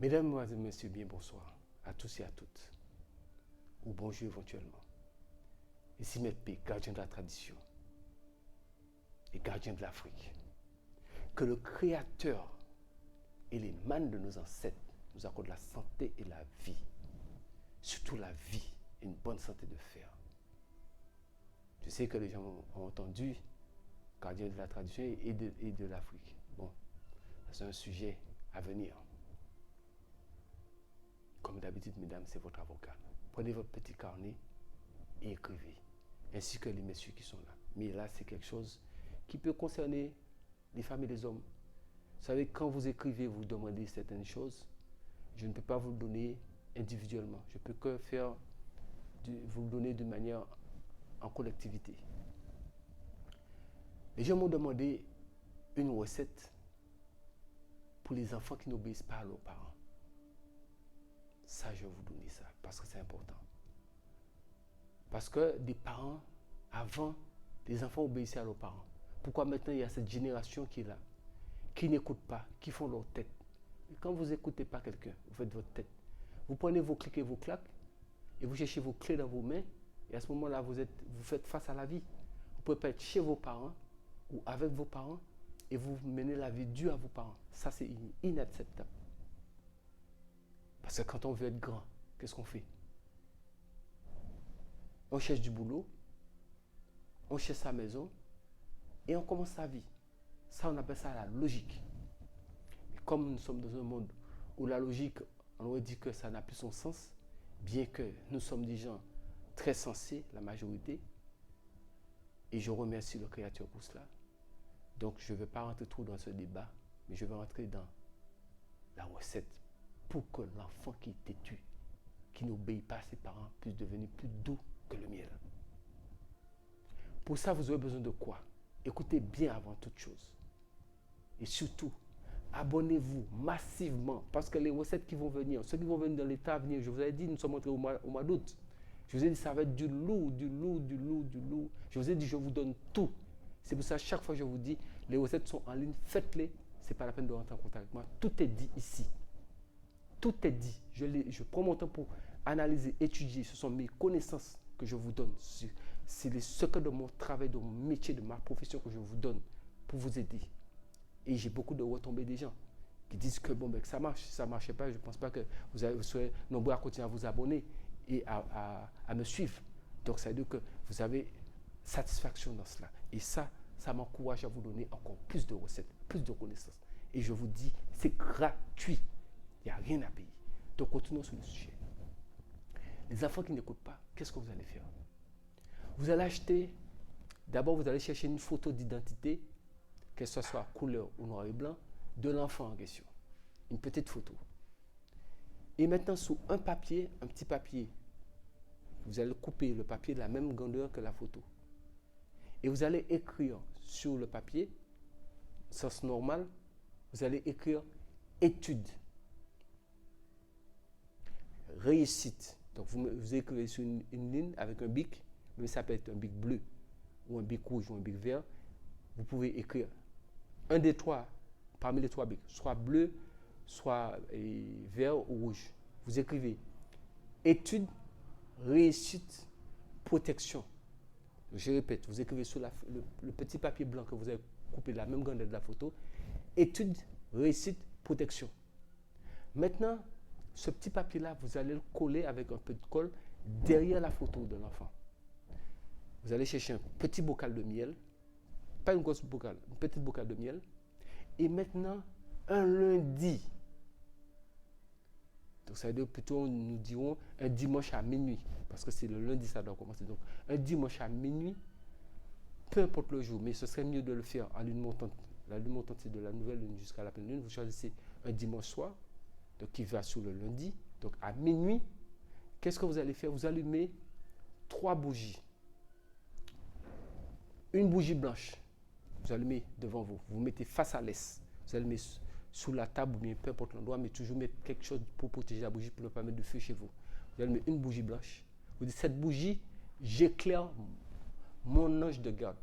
Mesdames, Mesdemoiselles, Messieurs, bien bonsoir à tous et à toutes, ou bonjour éventuellement. Ici Maître P, gardien de la tradition et gardien de l'Afrique. Que le Créateur et les mânes de nos ancêtres nous accordent la santé et la vie, surtout la vie et une bonne santé de fer. Je sais que les gens ont entendu gardien de la tradition et de l'Afrique. Bon, c'est un sujet à venir. Comme d'habitude, mesdames, c'est votre avocat. Prenez votre petit carnet et écrivez, ainsi que les messieurs qui sont là. Mais là, c'est quelque chose qui peut concerner les femmes et les hommes. Vous savez, quand vous écrivez, vous demandez certaines choses, je ne peux pas vous le donner individuellement. Je peux que vous le donner de manière en collectivité. Les gens m'ont demandé une recette pour les enfants qui n'obéissent pas à leurs parents. Ça, je vais vous donner ça, parce que c'est important. Parce que des parents, avant, les enfants obéissaient à leurs parents. Pourquoi maintenant il y a cette génération qui est là, qui n'écoute pas, qui font leur tête. Et quand vous n'écoutez pas quelqu'un, vous faites votre tête. Vous prenez vos clics et vos claques, et vous cherchez vos clés dans vos mains, et à ce moment-là, vous faites face à la vie. Vous ne pouvez pas être chez vos parents, ou avec vos parents, et vous menez la vie dure à vos parents. Ça, c'est inacceptable. Parce que quand on veut être grand, qu'est-ce qu'on fait? On cherche du boulot, on cherche sa maison, et on commence sa vie. Ça, on appelle ça la logique. Mais comme nous sommes dans un monde où la logique, on aurait dit que ça n'a plus son sens, bien que nous sommes des gens très sensés, la majorité, et je remercie le Créateur pour cela. Donc, je ne vais pas rentrer trop dans ce débat, mais je vais rentrer dans la recette pour que l'enfant qui est têtu, qui n'obéit pas à ses parents, puisse devenir plus doux que le miel. Pour ça, vous aurez besoin de quoi? Écoutez bien avant toute chose. Et surtout, abonnez-vous massivement, parce que les recettes qui vont venir, ceux qui vont venir dans l'état à venir, je vous avais dit, nous sommes entrés au mois d'août. Je vous ai dit, ça va être du lourd, du lourd, du lourd, du lourd. Je vous ai dit, je vous donne tout. C'est pour ça, chaque fois, je vous dis, les recettes sont en ligne, faites-les. Ce n'est pas la peine de rentrer en contact avec moi. Tout est dit ici. Tout est dit. Je prends mon temps pour analyser, étudier. Ce sont mes connaissances que je vous donne. C'est les secrets de mon travail, de mon métier, de ma profession que je vous donne pour vous aider. Et j'ai beaucoup de retombées des gens qui disent que bon, ben, que ça marche. Si ça ne marchait pas, je ne pense pas que vous serez nombreux à continuer à vous abonner et à me suivre. Donc, ça veut dire que vous avez satisfaction dans cela. Et ça m'encourage à vous donner encore plus de recettes, plus de connaissances. Et je vous dis, c'est gratuit. Il n'y a rien à payer. Donc, continuons sur le sujet. Les enfants qui n'écoutent pas, qu'est-ce que vous allez faire? Vous allez acheter, d'abord, vous allez chercher une photo d'identité, que ce soit couleur ou noir et blanc, de l'enfant en question. Une petite photo. Et maintenant, sous un papier, un petit papier, vous allez couper le papier de la même grandeur que la photo. Et vous allez écrire sur le papier, sens normal, vous allez écrire étude, réussite. Donc vous écrivez sur une ligne avec un bic, mais ça peut être un bic bleu, ou un bic rouge, ou un bic vert. Vous pouvez écrire un des trois, parmi les trois bics, soit bleu, soit vert ou rouge. Vous écrivez étude, réussite, protection. Je répète, vous écrivez sur le petit papier blanc que vous avez coupé de la même grandeur de la photo, étude, réussite, protection. Maintenant, ce petit papier-là, vous allez le coller avec un peu de colle derrière la photo de l'enfant. Vous allez chercher un petit bocal de miel, pas une grosse bocal, une petite bocal de miel. Et maintenant, un lundi. Donc, ça veut dire plutôt, nous dirons un dimanche à minuit. Parce que c'est le lundi, ça doit commencer. Donc, un dimanche à minuit, peu importe le jour, mais ce serait mieux de le faire à lune montante. La lune montante, c'est de la nouvelle lune jusqu'à la pleine lune. Vous choisissez un dimanche soir, donc qui va sur le lundi. Donc, à minuit, qu'est-ce que vous allez faire? Vous allumez 3 bougies. Une bougie blanche, vous allumez devant vous. Vous mettez face à l'est. Vous allumez sous la table ou bien peu importe l'endroit, mais toujours mettre quelque chose pour protéger la bougie, pour ne pas mettre de feu chez vous. Vous allumez une bougie blanche. Vous dites, cette bougie, j'éclaire mon ange de garde.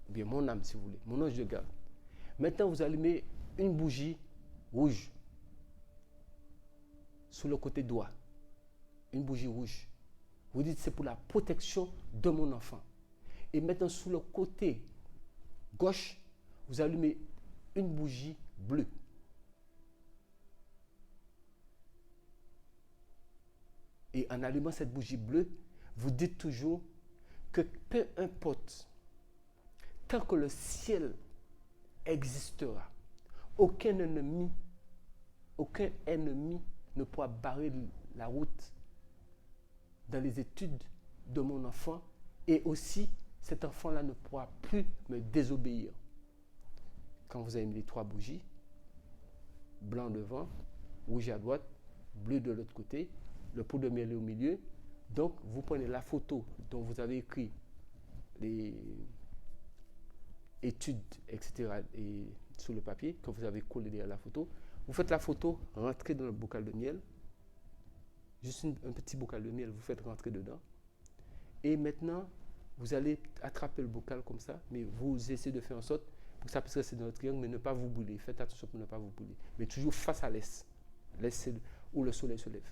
Ou bien mon âme, si vous voulez. Mon ange de garde. Maintenant, vous allumez une bougie rouge. sur le côté droit, une bougie rouge. Vous dites c'est pour la protection de mon enfant. Et maintenant sur le côté gauche, vous allumez une bougie bleue. Et en allumant cette bougie bleue, vous dites toujours que peu importe, tant que le ciel existera, aucun ennemi ne pourra barrer la route dans les études de mon enfant, et aussi cet enfant-là ne pourra plus me désobéir. Quand vous avez mis les 3 bougies, blanc devant, rouge à droite, bleu de l'autre côté, le pot de miel est au milieu. Donc, vous prenez la photo dont vous avez écrit les études, etc. et sur le papier, que vous avez collé derrière la photo. Vous faites la photo, rentrez dans le bocal de miel. Juste un petit bocal de miel, vous faites rentrer dedans. Et maintenant, vous allez attraper le bocal comme ça, mais vous essayez de faire en sorte pour que ça puisse rester dans le triangle, mais ne pas vous brûler. Faites attention pour ne pas vous brûler. Mais toujours face à l'est. L'est, c'est où le soleil se lève.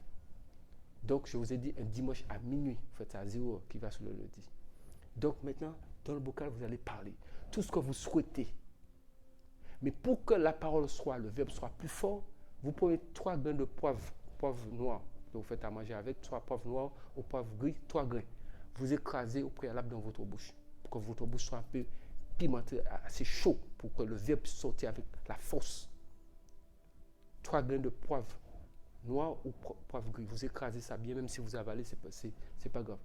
Donc, je vous ai dit un dimanche à minuit, vous faites ça à 0 heure qui va sur le lundi. Donc, maintenant, dans le bocal, vous allez parler. Tout ce que vous souhaitez. Mais pour que la parole soit, le verbe soit plus fort, vous prenez 3 grains de poivre noir. Donc, vous faites à manger avec 3 poivres noirs au poivre gris, 3 grains. Vous écrasez au préalable dans votre bouche. Pour que votre bouche soit un peu pimentée, assez chaud, pour que le verbe puisse sortir avec la force. 3 grains de poivre noir ou poivre gris. Vous écrasez ça bien, même si vous avalez, c'est pas grave.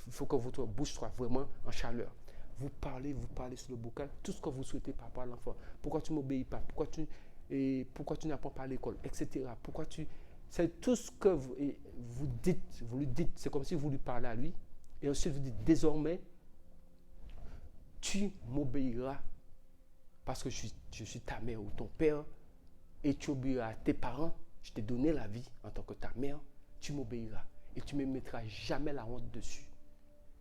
Il faut que votre bouche soit vraiment en chaleur. Vous parlez sur le bocal, tout ce que vous souhaitez par rapport à l'enfant. Pourquoi tu ne m'obéis pas? Pourquoi tu n'apprends pas à l'école? Etc. C'est tout ce que vous lui dites. C'est comme si vous lui parlez à lui. Et ensuite, vous dites, désormais, tu m'obéiras parce que je suis ta mère ou ton père, et tu obéiras à tes parents. Je t'ai donné la vie en tant que ta mère, tu m'obéiras et tu ne me mettras jamais la honte dessus.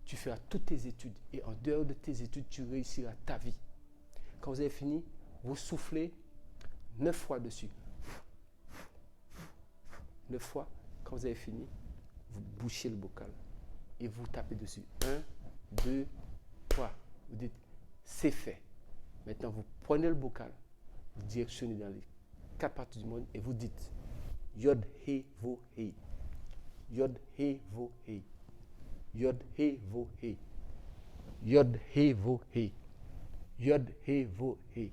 Tu feras toutes tes études et en dehors de tes études, tu réussiras ta vie. Quand vous avez fini, vous soufflez 9 fois dessus. 9 fois. Quand vous avez fini, vous bouchez le bocal et vous tapez dessus. 1, 2, 3. Vous dites, c'est fait. Maintenant, vous prenez le bocal, vous directionnez dans les 4 parties du monde et vous dites, Yod He Vo He. Yod He Vo He. Yod He Vo He. Yod He Vo He. Yod He Vo He.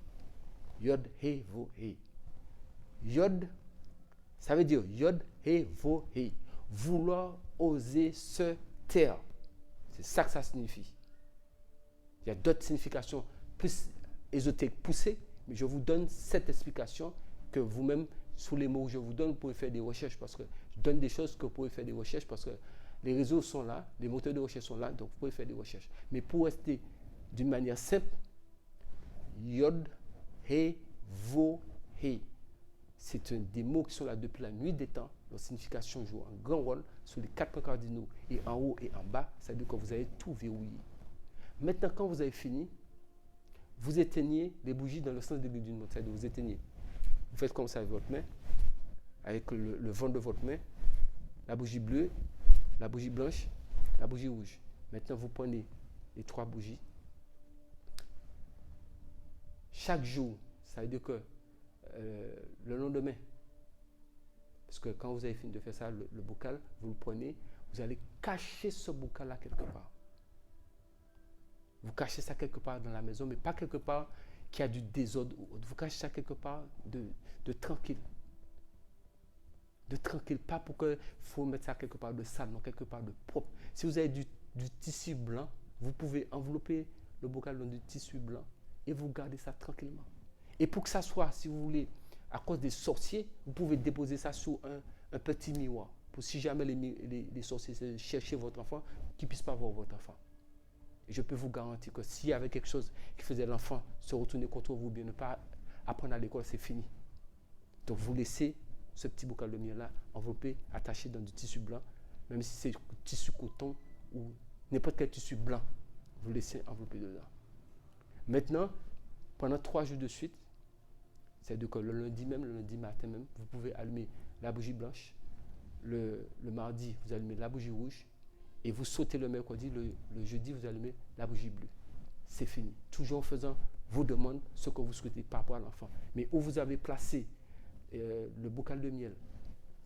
Yod He Vo He. Yod, ça veut dire Yod He Vo He. Vouloir oser se taire. C'est ça que ça signifie. Il y a d'autres significations plus ésotériques poussées, mais je vous donne cette explication que vous-même, sous les mots que je vous donne, vous pouvez faire des recherches parce que je donne des choses que vous pouvez faire des recherches parce que les réseaux sont là, les moteurs de recherche sont là, donc vous pouvez faire des recherches. Mais pour rester d'une manière simple, Yod, He, Vo, He. C'est des mots qui sont là depuis la nuit des temps. Leur signification joue un grand rôle sur les 4 points cardinaux et en haut et en bas. C'est-à-dire que vous avez tout verrouillé. Maintenant, quand vous avez fini, vous éteignez les bougies dans le sens des aiguilles d'une montre. C'est-à-dire que vous éteignez. Vous faites comme ça avec votre main, avec le vent de votre main, la bougie bleue, la bougie blanche, la bougie rouge. Maintenant, vous prenez les 3 bougies. Chaque jour, ça veut dire que le lendemain, parce que quand vous avez fini de faire ça, le bocal, vous le prenez, vous allez cacher ce bocal-là quelque part. Vous cachez ça quelque part dans la maison, mais pas quelque part qui a du désordre. Vous cachez ça quelque part de tranquille. De tranquille, pas pour qu'il faut mettre ça quelque part de sale, non, quelque part de propre. Si vous avez du tissu blanc, vous pouvez envelopper le bocal dans du tissu blanc et vous gardez ça tranquillement. Et pour que ça soit, si vous voulez, à cause des sorciers, vous pouvez déposer ça sur un petit miroir. Pour si jamais les sorciers cherchent votre enfant, qu'ils ne puissent pas voir votre enfant. Et je peux vous garantir que s'il y avait quelque chose qui faisait l'enfant se retourner contre vous, bien ne pas apprendre à l'école, c'est fini. Donc vous laissez ce petit bocal de miel-là enveloppé, attaché dans du tissu blanc, même si c'est tissu coton ou n'importe quel tissu blanc, vous laissez enveloppé dedans. Maintenant, pendant 3 jours de suite, c'est-à-dire que le lundi matin même, vous pouvez allumer la bougie blanche, le mardi, vous allumez la bougie rouge et vous sautez le mercredi, le jeudi, vous allumez la bougie bleue. C'est fini. Toujours en faisant vos demandes, ce que vous souhaitez par rapport à l'enfant. Mais où vous avez placé le bocal de miel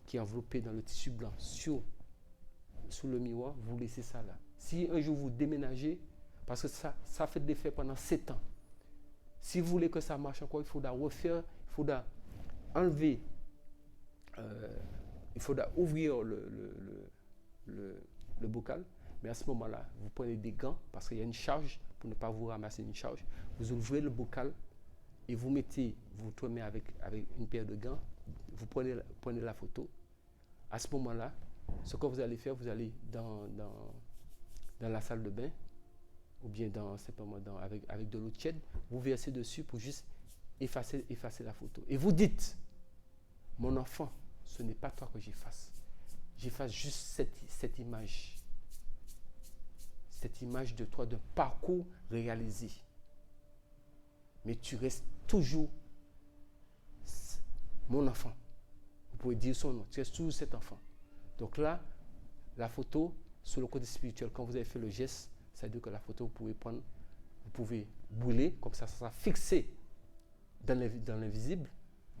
qui est enveloppé dans le tissu blanc sous le miroir, vous laissez ça là. Si un jour vous déménagez, parce que ça fait de l'effet pendant 7 ans, si vous voulez que ça marche encore, il faudra refaire, il faudra enlever, il faudra ouvrir le bocal, mais à ce moment-là, vous prenez des gants, parce qu'il y a une charge, pour ne pas vous ramasser une charge, vous ouvrez le bocal et vous tournez avec une paire de gants, vous prenez la photo. À ce moment-là, ce que vous allez faire, vous allez dans la salle de bain, ou bien simplement avec de l'eau tiède, vous versez dessus pour juste effacer la photo. Et vous dites, mon enfant, ce n'est pas toi que j'efface. J'efface juste cette image. Cette image de toi, d'un parcours réalisé. Mais tu restes toujours mon enfant. Vous pouvez dire son nom. Tu restes toujours cet enfant. Donc là, la photo, sur le côté spirituel, quand vous avez fait le geste, ça veut dire que la photo, vous pouvez brûler, comme ça sera fixé dans l'invisible.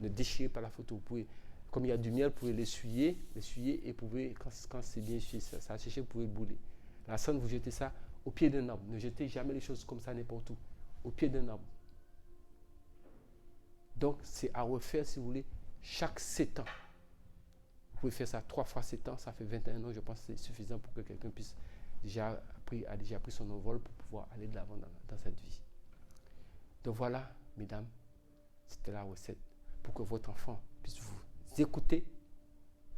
Ne déchirez pas la photo. Vous pouvez, comme il y a du miel, vous pouvez l'essuyer et quand c'est bien essuyé, ça a séché, vous pouvez le brûler. La sonde, vous jetez ça au pied d'un arbre. Ne jetez jamais les choses comme ça n'importe où. Au pied d'un arbre. Donc, c'est à refaire, si vous voulez, chaque 7 ans. Vous pouvez faire ça 3 fois 7 ans, ça fait 21 ans. Je pense que c'est suffisant pour que quelqu'un puisse a déjà pris son envol pour pouvoir aller de l'avant dans cette vie. Donc voilà, mesdames, c'était la recette pour que votre enfant puisse vous écouter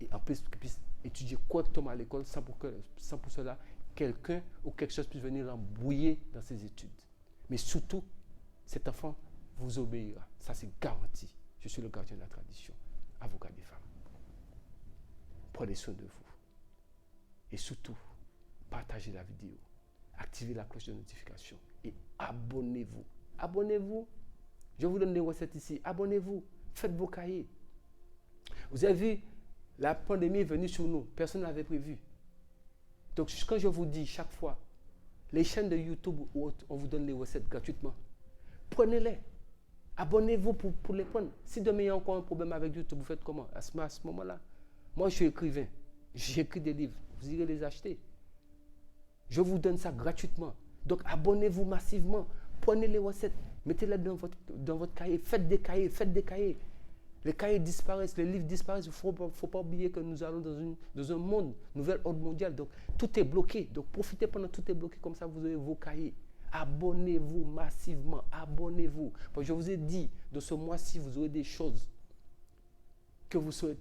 et en plus qu'il puisse étudier correctement à l'école sans pour cela quelqu'un ou quelque chose puisse venir l'embrouiller dans ses études. Mais surtout, cet enfant vous obéira. Ça, c'est garanti. Je suis le gardien de la tradition, avocat des femmes. Prenez soin de vous. Et surtout, partagez la vidéo. Activez la cloche de notification. Et abonnez-vous. Abonnez-vous. Je vous donne des recettes ici. Abonnez-vous. Faites vos cahiers. Vous avez vu, la pandémie est venue sur nous. Personne n'avait prévu. Donc, quand je vous dis chaque fois, les chaînes de YouTube ou autres, on vous donne les recettes gratuitement. Prenez-les. Abonnez-vous pour les prendre. Si demain il y a encore un problème avec YouTube, vous faites comment à ce moment-là? Moi, je suis écrivain. J'écris des livres. Vous irez les acheter. Je vous donne ça gratuitement. Donc, abonnez-vous massivement. Prenez les recettes. Mettez-les dans votre cahier. Faites des cahiers. Les cahiers disparaissent, les livres disparaissent. Il ne faut pas oublier que nous allons dans un monde, nouvel ordre mondial. Donc, tout est bloqué. Donc, profitez pendant que tout est bloqué. Comme ça, vous avez vos cahiers. Abonnez-vous massivement. Abonnez-vous. Parce que je vous ai dit, de ce mois-ci, vous aurez des choses que vous serez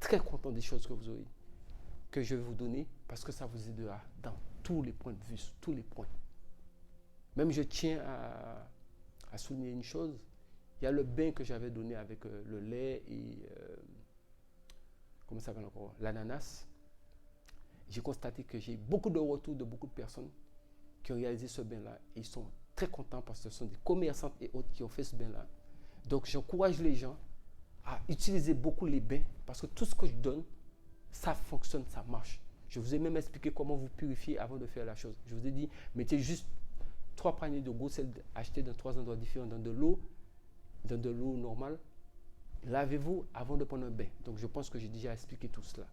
très content des choses que vous aurez, que je vais vous donner, parce que ça vous aidera dans tous les points de vue, sur tous les points. Même je tiens à souligner une chose. Il y a le bain que j'avais donné avec le lait et comment ça s'appelle encore, l'ananas. J'ai constaté que j'ai beaucoup de retours de beaucoup de personnes qui ont réalisé ce bain-là. Ils sont très contents parce que ce sont des commerçantes et autres qui ont fait ce bain-là. Donc j'encourage les gens à utiliser beaucoup les bains parce que tout ce que je donne, ça fonctionne, ça marche. Je vous ai même expliqué comment vous purifier avant de faire la chose. Je vous ai dit, mettez juste 3 paniers de gros sel achetés dans 3 endroits différents dans de l'eau normale. Lavez-vous avant de prendre un bain. Donc je pense que j'ai déjà expliqué tout cela.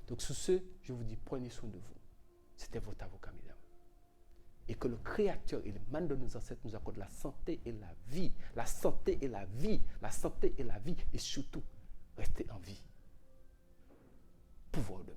Donc sur ce, je vous dis, prenez soin de vous. C'était votre avocat, mesdames. Et que le Créateur et le man de nos ancêtres nous accordent la santé et la vie. La santé et la vie. La santé et la vie. Et surtout, restez en vie. Pouvoir demain.